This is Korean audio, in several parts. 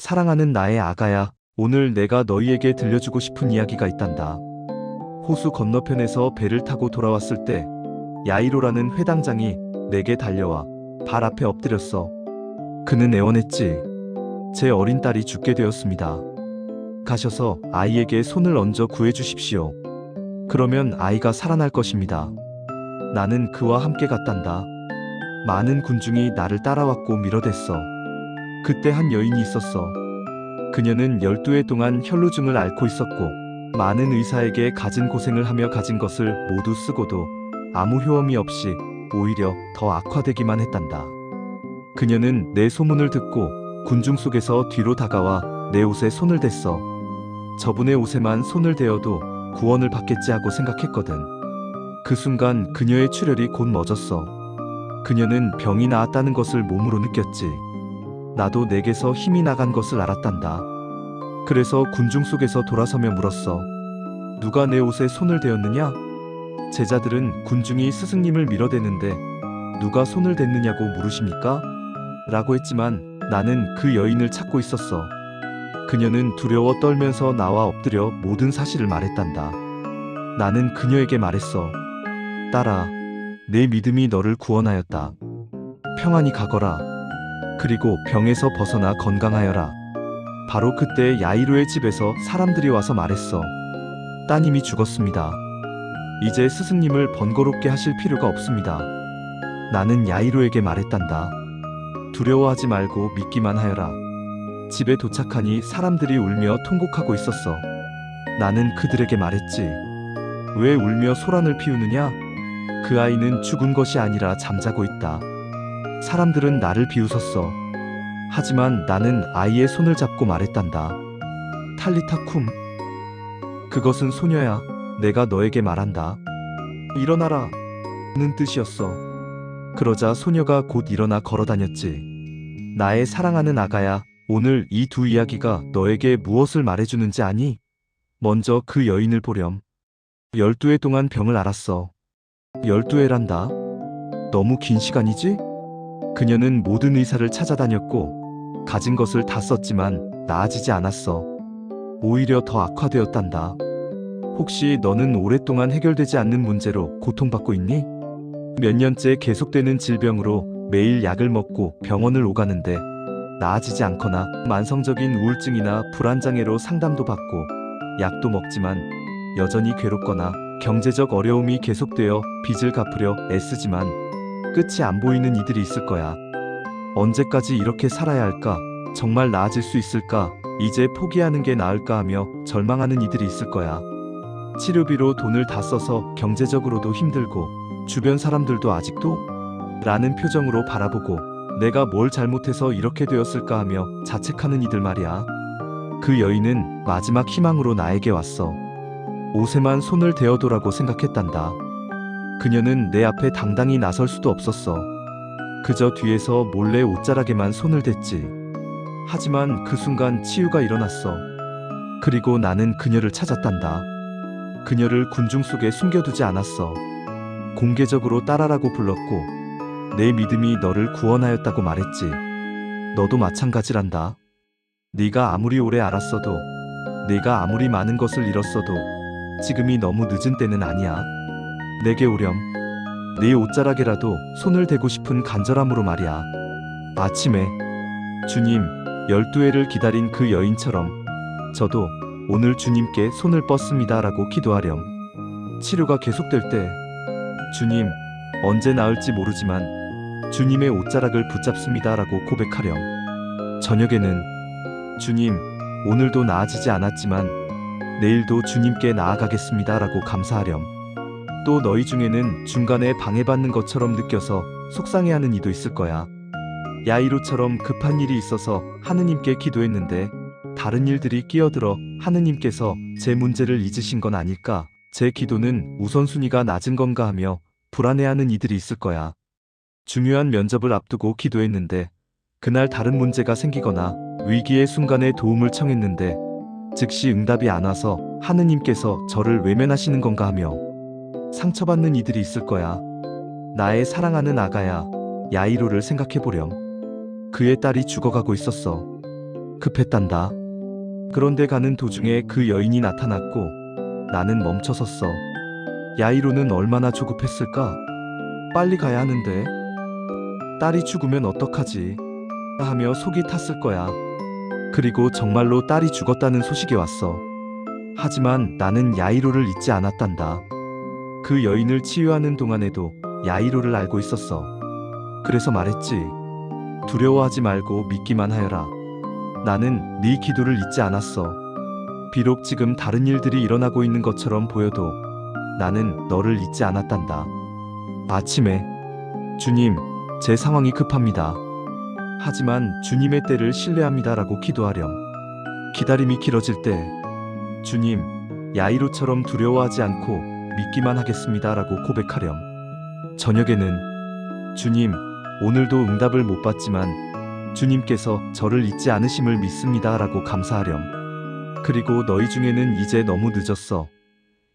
사랑하는 나의 아가야, 오늘 내가 너희에게 들려주고 싶은 이야기가 있단다. 호수 건너편에서 배를 타고 돌아왔을 때 야이로라는 회당장이 내게 달려와 발 앞에 엎드렸어. 그는 애원했지. 제 어린 딸이 죽게 되었습니다. 가셔서 아이에게 손을 얹어 구해주십시오. 그러면 아이가 살아날 것입니다. 나는 그와 함께 갔단다. 많은 군중이 나를 따라왔고 밀어댔어. 그때 한 여인이 있었어. 그녀는 12해 동안 혈루증을 앓고 있었고 많은 의사에게 가진 고생을 하며 가진 것을 모두 쓰고도 아무 효험이 없이 오히려 더 악화되기만 했단다. 그녀는 내 소문을 듣고 군중 속에서 뒤로 다가와 내 옷에 손을 댔어. 저분의 옷에만 손을 대어도 구원을 받겠지 하고 생각했거든. 그 순간 그녀의 출혈이 곧 멎었어. 그녀는 병이 나았다는 것을 몸으로 느꼈지. 나도 내게서 힘이 나간 것을 알았단다. 그래서 군중 속에서 돌아서며 물었어. 누가 내 옷에 손을 대었느냐? 제자들은 군중이 스승님을 밀어대는데 누가 손을 댔느냐고 물으십니까? 라고 했지만 나는 그 여인을 찾고 있었어. 그녀는 두려워 떨면서 나와 엎드려 모든 사실을 말했단다. 나는 그녀에게 말했어. 딸아, 내 믿음이 너를 구원하였다. 평안히 가거라. 그리고 병에서 벗어나 건강하여라. 바로 그때 야이로의 집에서 사람들이 와서 말했어. 따님이 죽었습니다. 이제 스승님을 번거롭게 하실 필요가 없습니다. 나는 야이로에게 말했단다. 두려워하지 말고 믿기만 하여라. 집에 도착하니 사람들이 울며 통곡하고 있었어. 나는 그들에게 말했지. 왜 울며 소란을 피우느냐? 그 아이는 죽은 것이 아니라 잠자고 있다. 사람들은 나를 비웃었어. 하지만 나는 아이의 손을 잡고 말했단다. 탈리타 쿰. 그것은 소녀야. 내가 너에게 말한다. 일어나라. 는 뜻이었어. 그러자 소녀가 곧 일어나 걸어다녔지. 나의 사랑하는 아가야, 오늘 이 두 이야기가 너에게 무엇을 말해주는지 아니? 먼저 그 여인을 보렴. 12해 동안 병을 앓았어. 12해란다. 너무 긴 시간이지? 그녀는 모든 의사를 찾아다녔고 가진 것을 다 썼지만 나아지지 않았어. 오히려 더 악화되었단다. 혹시 너는 오랫동안 해결되지 않는 문제로 고통받고 있니? 몇 년째 계속되는 질병으로 매일 약을 먹고 병원을 오가는데 나아지지 않거나 만성적인 우울증이나 불안장애로 상담도 받고 약도 먹지만 여전히 괴롭거나 경제적 어려움이 계속되어 빚을 갚으려 애쓰지만 끝이 안 보이는 이들이 있을 거야. 언제까지 이렇게 살아야 할까? 정말 나아질 수 있을까? 이제 포기하는 게 나을까 하며 절망하는 이들이 있을 거야. 치료비로 돈을 다 써서 경제적으로도 힘들고 주변 사람들도 아직도? 라는 표정으로 바라보고 내가 뭘 잘못해서 이렇게 되었을까 하며 자책하는 이들 말이야. 그 여인은 마지막 희망으로 나에게 왔어. 옷에만 손을 대어도라고 생각했단다. 그녀는 내 앞에 당당히 나설 수도 없었어. 그저 뒤에서 몰래 옷자락에만 손을 댔지. 하지만 그 순간 치유가 일어났어. 그리고 나는 그녀를 찾았단다. 그녀를 군중 속에 숨겨두지 않았어. 공개적으로 딸아라고 불렀고 내 믿음이 너를 구원하였다고 말했지. 너도 마찬가지란다. 네가 아무리 오래 알았어도, 네가 아무리 많은 것을 잃었어도 지금이 너무 늦은 때는 아니야. 내게 오렴. 네 옷자락에라도 손을 대고 싶은 간절함으로 말이야. 아침에 주님, 12해를 기다린 그 여인처럼 저도 오늘 주님께 손을 뻗습니다 라고 기도하렴. 치료가 계속될 때 주님, 언제 나을지 모르지만 주님의 옷자락을 붙잡습니다 라고 고백하렴. 저녁에는 주님, 오늘도 나아지지 않았지만 내일도 주님께 나아가겠습니다 라고 감사하렴. 또 너희 중에는 중간에 방해받는 것처럼 느껴서 속상해하는 이도 있을 거야. 야이로처럼 급한 일이 있어서 하느님께 기도했는데 다른 일들이 끼어들어 하느님께서 제 문제를 잊으신 건 아닐까? 제 기도는 우선순위가 낮은 건가 하며 불안해하는 이들이 있을 거야. 중요한 면접을 앞두고 기도했는데 그날 다른 문제가 생기거나 위기의 순간에 도움을 청했는데 즉시 응답이 안 와서 하느님께서 저를 외면하시는 건가 하며 상처받는 이들이 있을 거야. 나의 사랑하는 아가야, 야이로를 생각해보렴. 그의 딸이 죽어가고 있었어. 급했단다. 그런데 가는 도중에 그 여인이 나타났고 나는 멈춰섰어. 야이로는 얼마나 조급했을까? 빨리 가야 하는데 딸이 죽으면 어떡하지? 하며 속이 탔을 거야. 그리고 정말로 딸이 죽었다는 소식이 왔어. 하지만 나는 야이로를 잊지 않았단다. 그 여인을 치유하는 동안에도 야이로를 알고 있었어. 그래서 말했지. 두려워하지 말고 믿기만 하여라. 나는 네 기도를 잊지 않았어. 비록 지금 다른 일들이 일어나고 있는 것처럼 보여도 나는 너를 잊지 않았단다. 아침에 주님, 제 상황이 급합니다. 하지만 주님의 때를 신뢰합니다라고 기도하렴. 기다림이 길어질 때 주님, 야이로처럼 두려워하지 않고 믿기만 하겠습니다라고 고백하렴. 저녁에는 주님, 오늘도 응답을 못 받지만 주님께서 저를 잊지 않으심을 믿습니다라고 감사하렴. 그리고 너희 중에는 이제 너무 늦었어.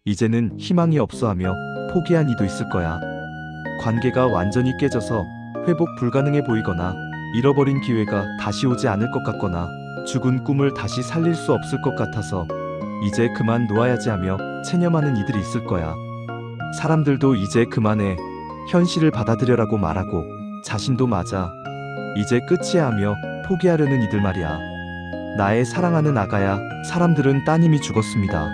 이제는 희망이 없어 하며 포기한 이도 있을 거야. 관계가 완전히 깨져서 회복 불가능해 보이거나 잃어버린 기회가 다시 오지 않을 것 같거나 죽은 꿈을 다시 살릴 수 없을 것 같아서 이제 그만 놓아야지 하며 체념하는 이들이 있을 거야. 사람들도 이제 그만해. 현실을 받아들여라고 말하고 자신도 맞아. 이제 끝이야 하며 포기하려는 이들 말이야. 나의 사랑하는 아가야, 사람들은 따님이 죽었습니다.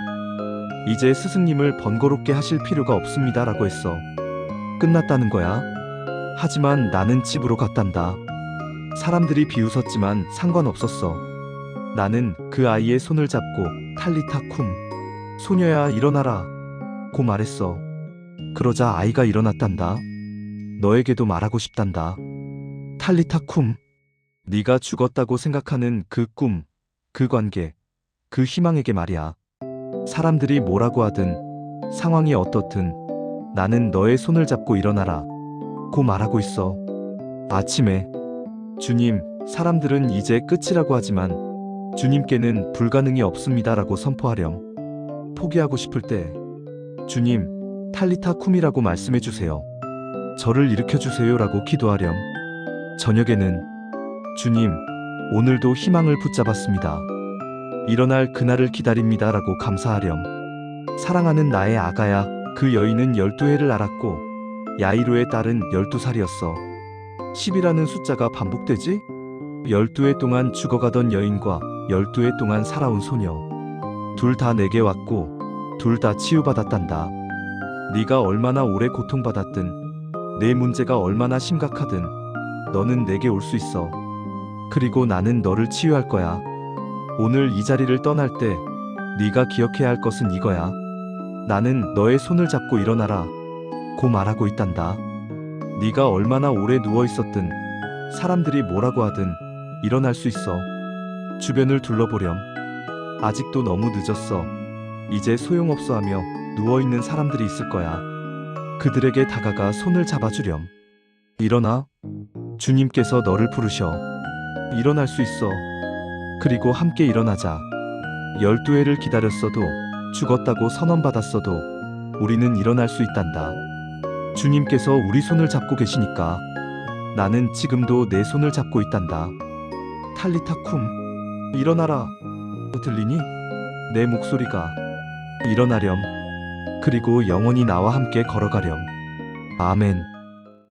이제 스승님을 번거롭게 하실 필요가 없습니다라고 했어. 끝났다는 거야. 하지만 나는 집으로 갔단다. 사람들이 비웃었지만 상관없었어. 나는 그 아이의 손을 잡고 탈리타 쿰, 소녀야 일어나라 고 말했어. 그러자 아이가 일어났단다. 너에게도 말하고 싶단다. 탈리타 쿰, 네가 죽었다고 생각하는 그 꿈, 그 관계, 그 희망에게 말이야. 사람들이 뭐라고 하든 상황이 어떻든 나는 너의 손을 잡고 일어나라 고 말하고 있어. 아침에 주님, 사람들은 이제 끝이라고 하지만 주님께는 불가능이 없습니다라고 선포하렴. 포기하고 싶을 때 주님, 탈리타 쿰이라고 말씀해 주세요. 저를 일으켜 주세요라고 기도하렴. 저녁에는 주님, 오늘도 희망을 붙잡았습니다. 일어날 그날을 기다립니다라고 감사하렴. 사랑하는 나의 아가야, 그 여인은 12해를 앓았고 야이로의 딸은 12살이었어. 10이라는 숫자가 반복되지? 12해 동안 죽어가던 여인과 12해 동안 살아온 소녀. 둘 다 내게 왔고 둘 다 치유받았단다. 네가 얼마나 오래 고통받았든 내 문제가 얼마나 심각하든 너는 내게 올 수 있어. 그리고 나는 너를 치유할 거야. 오늘 이 자리를 떠날 때 네가 기억해야 할 것은 이거야. 나는 너의 손을 잡고 일어나라 고 말하고 있단다. 네가 얼마나 오래 누워 있었든 사람들이 뭐라고 하든 일어날 수 있어. 주변을 둘러보렴. 아직도 너무 늦었어. 이제 소용없어 하며 누워있는 사람들이 있을 거야. 그들에게 다가가 손을 잡아주렴. 일어나. 주님께서 너를 부르셔. 일어날 수 있어. 그리고 함께 일어나자. 12해를 기다렸어도 죽었다고 선언받았어도 우리는 일어날 수 있단다. 주님께서 우리 손을 잡고 계시니까 나는 지금도 내 손을 잡고 있단다. 탈리타 쿰, 일어나라. 들리니? 내 목소리가. 일어나렴. 그리고 영원히 나와 함께 걸어가렴. 아멘.